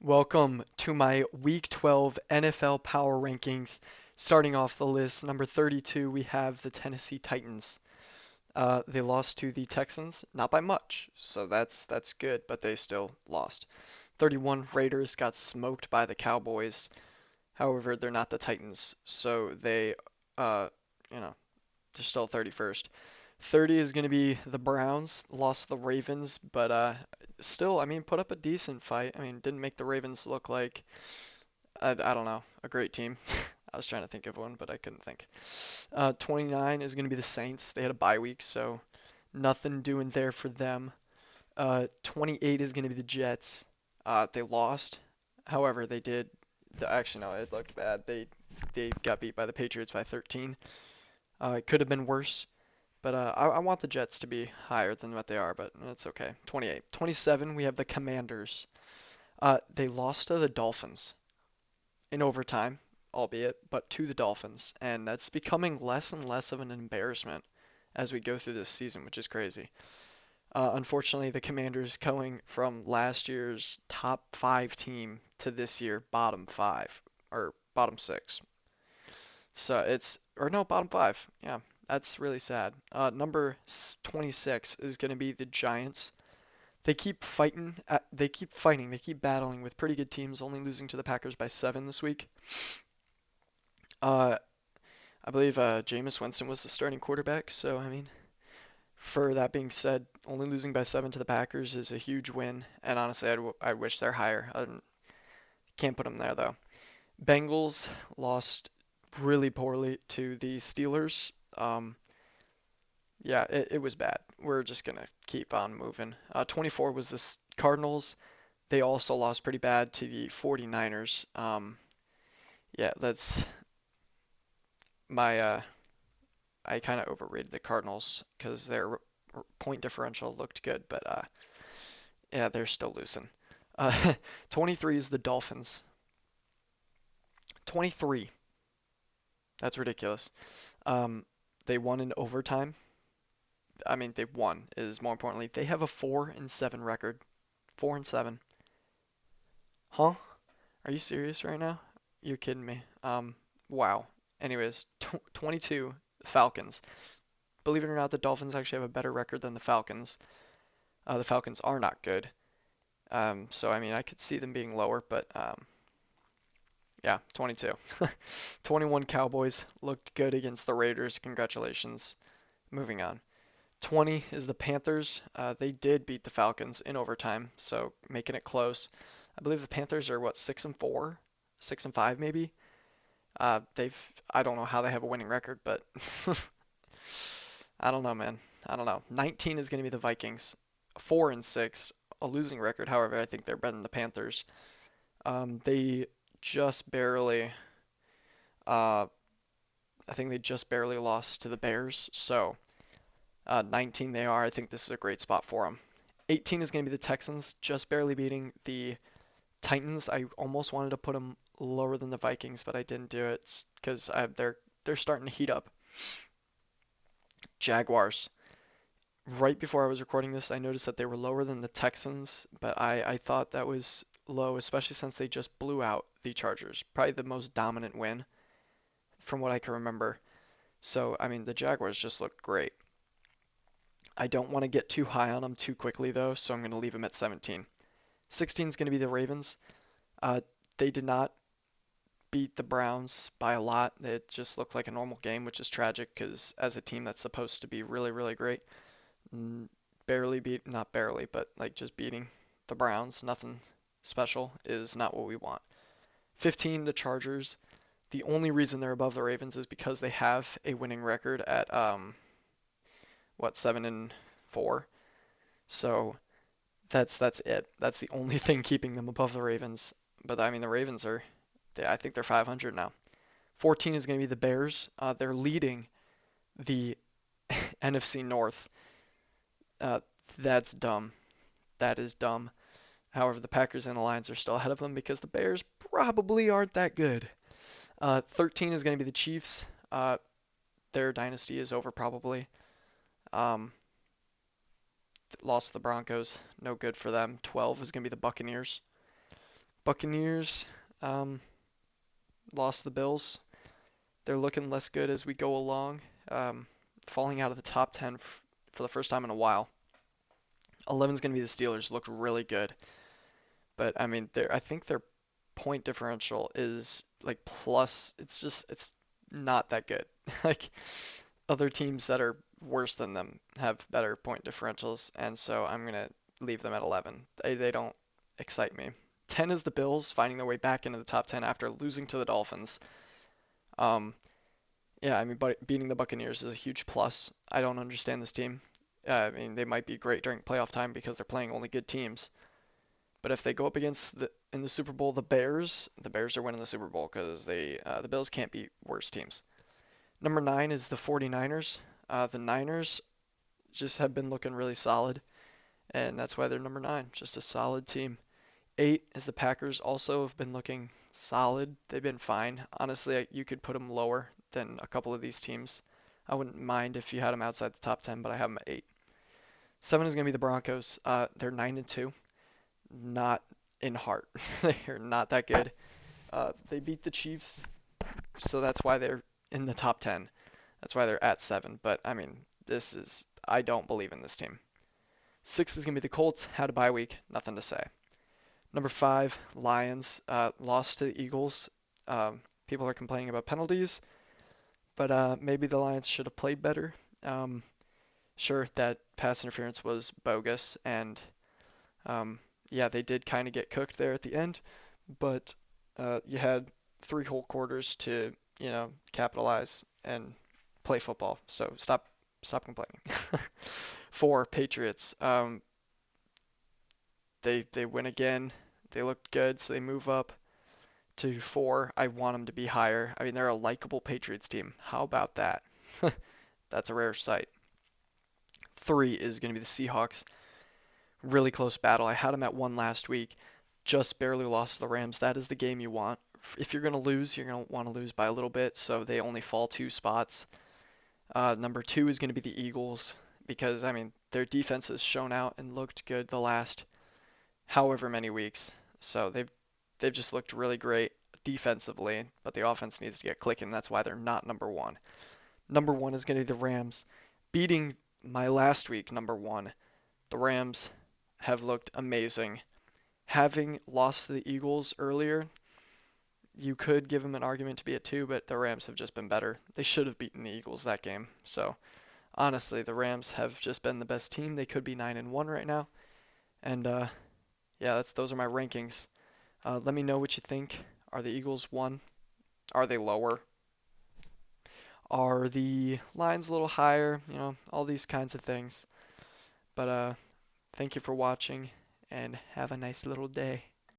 Welcome to my Week 12 NFL Power Rankings. Starting off the list, number 32, we have the Tennessee Titans. They lost to the Texans, not by much, so that's good, but they still lost. 31, Raiders got smoked by the Cowboys. However, they're not the Titans, so uh, you know, they're still 31st. 30 is going to be the Browns, lost the Ravens, but still, I mean, put up a decent fight. I mean, didn't make the Ravens look like, I don't know, a great team. I was trying to think of one, but I couldn't think. 29 is going to be the Saints. They had a bye week, so nothing doing there for them. 28 is going to be the Jets. They lost. However, they did. Actually, no, it looked bad. They got beat by the Patriots by 13. It could have been worse. But I want the Jets to be higher than what they are, but that's okay. 28. 27, we have the Commanders. They lost to the Dolphins in overtime, albeit, but to the Dolphins, and that's becoming less and less of an embarrassment as we go through this season, which is crazy. Unfortunately, the Commanders going from last year's top five team to this year bottom five or bottom six. So or no, bottom five. Yeah, that's really sad. Number 26 is going to be the Giants. They keep fighting. They keep fighting. They keep battling with pretty good teams, only losing to the Packers by 7 this week. Uh, I believe Jameis Winston was the starting quarterback. So I mean, for that being said, only losing by 7 to the Packers is a huge win. And honestly, I wish they're higher. Can't put them there though. Bengals lost really poorly to the Steelers. Yeah, it was bad. We're just gonna keep on moving. 24 was the Cardinals. They also lost pretty bad to the 49ers. Yeah, that's my I kind of overrated the Cardinals because their point differential looked good, but yeah, they're still losing. Uh, 23 is the Dolphins. 23. That's ridiculous. Um, they won in overtime. I mean, they won is more importantly. They have a 4-7 record. 4-7. Huh? Are you serious right now? You're kidding me. Wow. Anyways, 22 Falcons. Believe it or not, the Dolphins actually have a better record than the Falcons. The Falcons are not good. So I mean, I could see them being lower, but yeah, 22. 21 Cowboys looked good against the Raiders. Congratulations. Moving on. 20 is the Panthers. They did beat the Falcons in overtime, so making it close. I believe the Panthers are what, 6-4, 6-5 maybe. I don't know how they have a winning record, but I don't know, man. I don't know. 19 is going to be the Vikings, 4-6, a losing record. However, I think they're better than the Panthers. They just barely, uh, I think they just barely lost to the Bears. So 19 they are. I think this is a great spot for them. 18 is going to be the Texans, just barely beating the Titans. I almost wanted to put them lower than the Vikings, but I didn't do it because they're starting to heat up. Jaguars. Right before I was recording this, I noticed that they were lower than the Texans, but I thought that was low, especially since they just blew out the Chargers. Probably the most dominant win from what I can remember. So, I mean, the Jaguars just looked great. I don't want to get too high on them too quickly, though, so I'm going to leave them at 17. 16 is going to be the Ravens. Uh, they did not beat the Browns by a lot. It just looked like a normal game, which is tragic because as a team that's supposed to be really, really great, barely beat, not barely, but like just beating the Browns, nothing special, is not what we want. 15, the Chargers. The only reason they're above the Ravens is because they have a winning record at 7-4. So that's it. That's the only thing keeping them above the Ravens. But I mean, the Ravens I think they're 500 now. 14 is going to be the Bears. They're leading the NFC North. Uh, that's dumb. That is dumb. However, the Packers and the Lions are still ahead of them because the Bears probably aren't that good. 13 is going to be the Chiefs. Their dynasty is over probably. Um, Lost to the Broncos. No good for them. 12 is going to be the Buccaneers. Buccaneers um, lost the Bills. They're looking less good as we go along, um, falling out of the top 10 for the first time in a while. 11 is going to be the Steelers. Look really good, but I mean, I think their point differential is like plus. It's not that good. Like other teams that are worse than them have better point differentials, and so I'm gonna leave them at 11. They don't excite me. 10 is the Bills finding their way back into the top 10 after losing to the Dolphins. Um, yeah, I mean, but beating the Buccaneers is a huge plus. I don't understand this team. I mean, they might be great during playoff time because they're playing only good teams. But if they go up against in the Super Bowl the Bears are winning the Super Bowl because the Bills can't beat worse teams. Number 9 is the 49ers. The Niners just have been looking really solid, and that's why they're number 9. Just a solid team. 8 is the Packers. Also have been looking solid. They've been fine. Honestly, you could put them lower than a couple of these teams. I wouldn't mind if you had them outside the top 10, but I have them at 8. 7 is going to be the Broncos. They're 9-2. Not in heart. They're not that good. They beat the Chiefs, so that's why they're in the top 10. That's why they're at 7. But I mean, I don't believe in this team. 6 is going to be the Colts. Had a bye week. Nothing to say. Number 5, Lions. Lost to the Eagles. People are complaining about penalties, but maybe the Lions should have played better. Sure, that pass interference was bogus, and yeah, they did kind of get cooked there at the end, but you had 3 whole quarters to, capitalize and play football. So stop complaining. 4, Patriots. They win again. They looked good, so they move up to 4. I want them to be higher. I mean, they're a likable Patriots team. How about that? That's a rare sight. 3 is going to be the Seahawks. Really close battle. I had them at 1 last week. Just barely lost to the Rams. That is the game you want. If you're going to lose, you're going to want to lose by a little bit, so they only fall 2 spots. Number 2 is going to be the Eagles because, I mean, their defense has shown out and looked good the last however many weeks. So they've just looked really great defensively, but the offense needs to get clicking. That's why they're not number 1. Number 1 is going to be the Rams. Beating my last week number 1, the Rams have looked amazing. Having lost to the Eagles earlier, you could give them an argument to be at 2, but the Rams have just been better. They should have beaten the Eagles that game. So honestly, the Rams have just been the best team. They could be 9-1 right now. And yeah, those are my rankings. Let me know what you think. Are the Eagles 1? Are they lower? Are the lines a little higher? All these kinds of things. But thank you for watching and have a nice little day.